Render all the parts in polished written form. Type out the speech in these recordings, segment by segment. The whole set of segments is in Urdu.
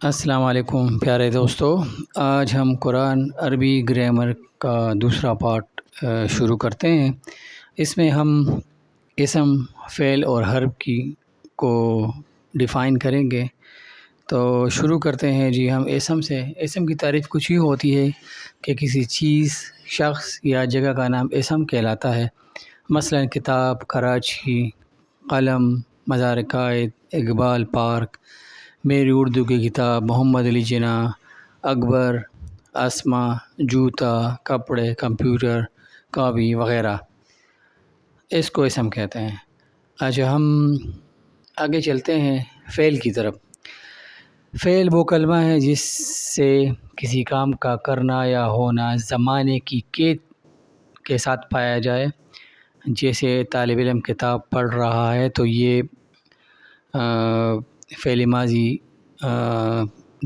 السلام علیکم پیارے دوستو، آج ہم قرآن عربی گرامر کا دوسرا پارٹ شروع کرتے ہیں۔ اس میں ہم اسم، فعل اور حرف کو ڈیفائن کریں گے۔ تو شروع کرتے ہیں جی ہم اسم سے۔ اسم کی تعریف کچھ ہی ہوتی ہے کہ کسی چیز، شخص یا جگہ کا نام اسم کہلاتا ہے۔ مثلا کتاب، کراچی، قلم، مزار قائد، اقبال پارک، میری اردو کی کتاب، محمد علی جناح، اکبر، اسما، جوتا، کپڑے، کمپیوٹر، کاپی وغیرہ، اس کو اسم کہتے ہیں۔ اچھا، ہم آگے چلتے ہیں فعل کی طرف۔ فعل وہ کلمہ ہے جس سے کسی کام کا کرنا یا ہونا زمانے کی قید کے ساتھ پایا جائے۔ جیسے طالب علم کتاب پڑھ رہا ہے تو یہ فعل ماضی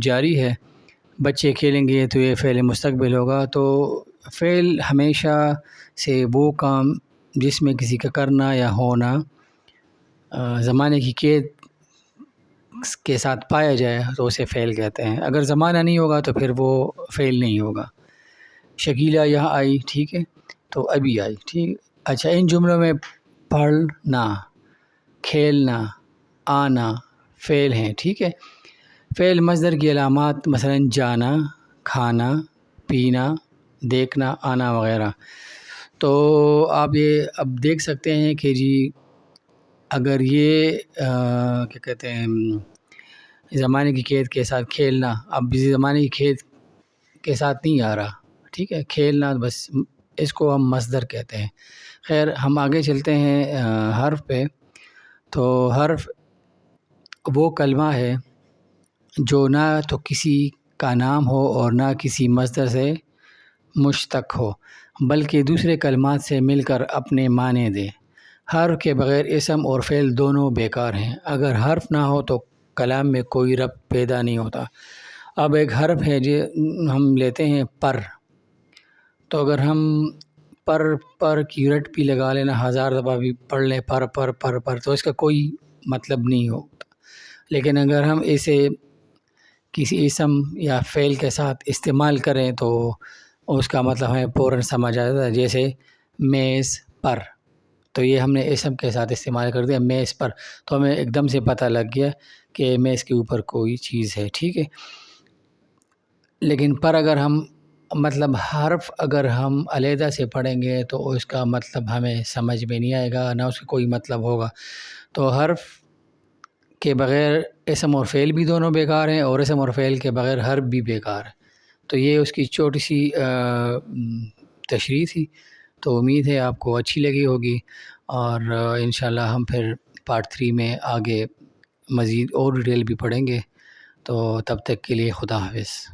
جاری ہے۔ بچے کھیلیں گے تو یہ فعل مستقبل ہوگا۔ تو فعل ہمیشہ سے وہ کام جس میں کسی کا کرنا یا ہونا زمانے کی قید کے ساتھ پایا جائے تو اسے فعل کہتے ہیں۔ اگر زمانہ نہیں ہوگا تو پھر وہ فعل نہیں ہوگا۔ شکیلہ یہاں آئی، ٹھیک ہے، تو ابھی آئی، ٹھیک۔ اچھا، ان جملوں میں پڑھنا، کھیلنا، آنا فعل ہیں، ٹھیک ہے۔ فعل مصدر کی علامات مثلا جانا، کھانا، پینا، دیکھنا، آنا وغیرہ۔ تو آپ یہ اب دیکھ سکتے ہیں کہ جی اگر یہ کیا کہتے ہیں زمانے کی قید کے ساتھ کھیلنا، اب زمانے کی قید کے ساتھ نہیں آ رہا، ٹھیک ہے، کھیلنا، بس اس کو ہم مصدر کہتے ہیں۔ خیر، ہم آگے چلتے ہیں حرف پہ۔ تو حرف وہ کلمہ ہے جو نہ تو کسی کا نام ہو اور نہ کسی مصدر سے مشتق ہو، بلکہ دوسرے کلمات سے مل کر اپنے معنی دے۔ حرف کے بغیر اسم اور فعل دونوں بیکار ہیں۔ اگر حرف نہ ہو تو کلام میں کوئی ربط پیدا نہیں ہوتا۔ اب ایک حرف ہے جو ہم لیتے ہیں پر، تو اگر ہم پر کی رٹ بھی لگا لینا، 1000 دفعہ بھی پڑھ لیں پر تو اس کا کوئی مطلب نہیں ہوتا۔ لیکن اگر ہم اسے کسی اسم یا فعل کے ساتھ استعمال کریں تو اس کا مطلب ہمیں فوراً سمجھ آتا ہے۔ جیسے میز پر، تو یہ ہم نے اسم کے ساتھ استعمال کر دیا، میز پر، تو ہمیں ایک دم سے پتہ لگ گیا کہ میز کے اوپر کوئی چیز ہے، ٹھیک ہے۔ لیکن پر اگر ہم حرف اگر ہم علیحدہ سے پڑھیں گے تو اس کا مطلب ہمیں سمجھ میں نہیں آئے گا، نہ اس کا کوئی مطلب ہوگا۔ تو حرف کے بغیر اسم اور فعل بھی دونوں بیکار ہیں، اور اسم اور فعل کے بغیر حرف بھی بیکار ہے۔ تو یہ اس کی چھوٹی سی تشریح تھی۔ تو امید ہے آپ کو اچھی لگی ہوگی، اور انشاءاللہ ہم پھر پارٹ 3 میں آگے مزید اور ڈیٹیل بھی پڑھیں گے۔ تو تب تک کے لیے خدا حافظ۔